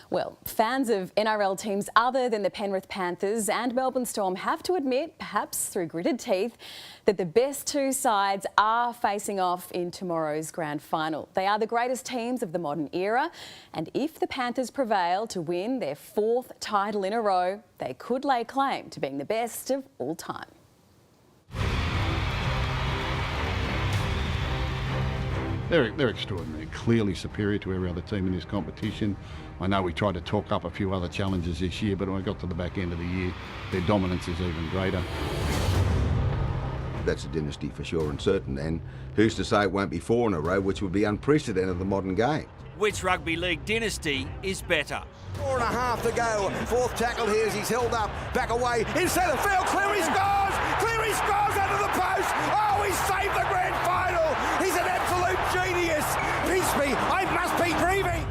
Well, fans of NRL teams other than the Penrith Panthers and Melbourne Storm have to admit, perhaps through gritted teeth, that the best two sides are facing off in tomorrow's grand final. They are the greatest teams of the modern era, and if the Panthers prevail to win their fourth title in a row, they could lay claim to being the best of all time. They're extraordinary, clearly superior to every other team in this competition. I know we tried to talk up a few other challenges this year, but when we got to the back end of the year, their dominance is even greater. That's a dynasty for sure and certain, and who's to say it won't be four in a row, which would be unprecedented in the modern game. Which rugby league dynasty is better? 4.5 to go. Fourth tackle here as he's held up, back away, in centre field, Cleary scores! Cleary scores under the post! Oh, he's saved the grand final! He's an absolute genius! Peace me, I must be dreaming!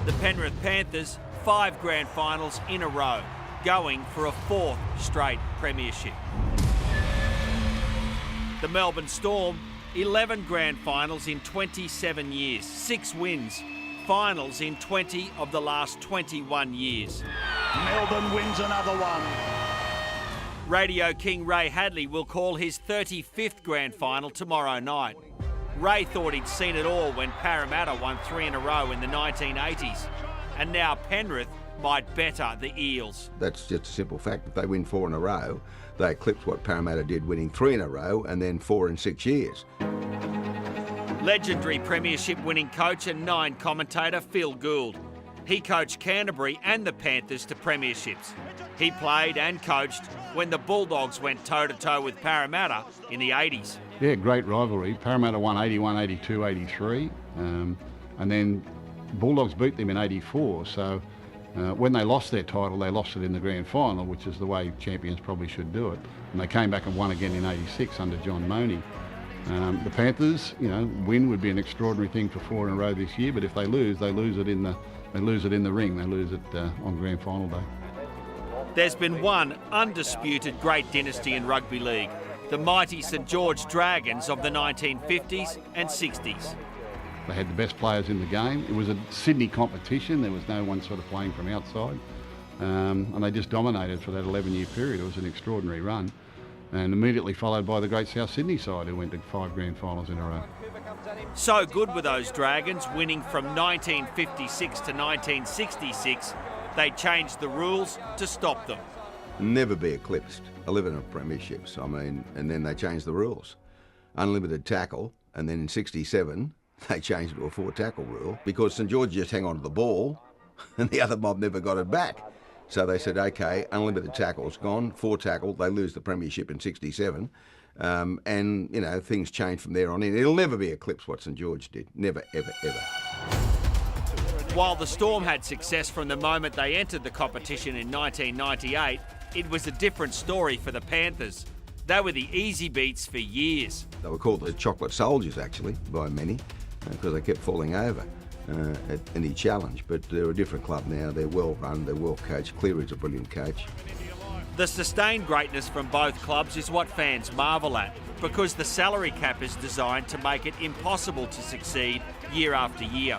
The Penrith Panthers, 5 grand finals in a row, going for a 4th straight premiership. The Melbourne Storm, 11 grand finals in 27 years, 6 wins. Finals in 20 of the last 21 years. Melbourne wins another one. Radio King Ray Hadley will call his 35th grand final tomorrow night. Ray thought he'd seen it all when Parramatta won 3 in a row in the 1980s. And now Penrith might better the Eels. That's just a simple fact. If they win 4 in a row, they eclipse what Parramatta did, winning 3 in a row and then 4 in 6 years. Legendary premiership winning coach and 9 commentator Phil Gould. He coached Canterbury and the Panthers to premierships. He played and coached when the Bulldogs went toe-to-toe with Parramatta in the 80s. Yeah, great rivalry. Parramatta won 81, 82, 83, and then Bulldogs beat them in 84. So when they lost their title, they lost it in the grand final, which is the way champions probably should do it. And they came back and won again in 86 under John Mooney. The Panthers, win would be an extraordinary thing for 4 in a row this year. But if they lose it in the ring. They lose it on grand final day. There's been one undisputed great dynasty in rugby league: the mighty St George Dragons of the 1950s and 60s. They had the best players in the game. It was a Sydney competition. There was no one sort of playing from outside, and they just dominated for that 11-year period. It was an extraordinary run. And immediately followed by the great South Sydney side, who went to 5 grand finals in a row. So good were those Dragons, winning from 1956 to 1966, they changed the rules to stop them. Never be eclipsed. 11 of premierships, and then they changed the rules. Unlimited tackle, and then in 67, they changed it to a 4 tackle rule because St George just hang on to the ball and the other mob never got it back. So they said, OK, unlimited tackle's gone, 4 tackle, they lose the premiership in 67. And, things change from there on in. It'll never be eclipsed what St George did. Never, ever, ever. While the Storm had success from the moment they entered the competition in 1998, it was a different story for the Panthers. They were the easy beats for years. They were called the chocolate soldiers, actually, by many, because they kept falling over at any challenge. But they're a different club now. They're well run, they're well coached. Cleary's a brilliant coach. The sustained greatness from both clubs is what fans marvel at, because the salary cap is designed to make it impossible to succeed year after year.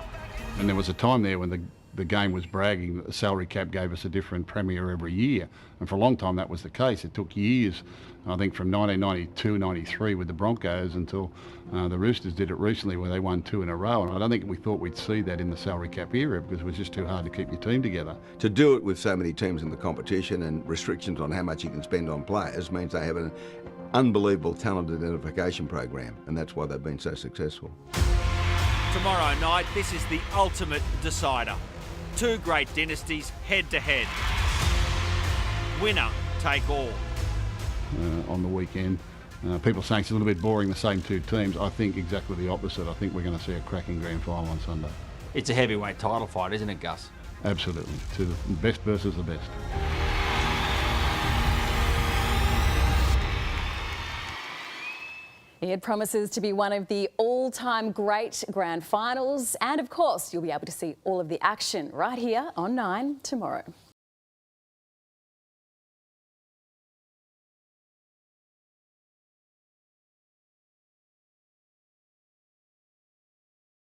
And there was a time there when the game was bragging that the salary cap gave us a different premier every year. And for a long time that was the case. It took years, I think from 1992-93 with the Broncos until the Roosters did it recently where they won 2 in a row. And I don't think we thought we'd see that in the salary cap era because it was just too hard to keep your team together. To do it with so many teams in the competition and restrictions on how much you can spend on players means they have an unbelievable talent identification program, and that's why they've been so successful. Tomorrow night, this is the ultimate decider. 2 great dynasties head to head. Winner take all. On the weekend, people saying it's a little bit boring, the same 2 teams. I think exactly the opposite. I think we're going to see a cracking grand final on Sunday. It's a heavyweight title fight, isn't it, Gus? Absolutely. To the best versus the best. It promises to be one of the all-time great grand finals. And of course, you'll be able to see all of the action right here on 9 tomorrow.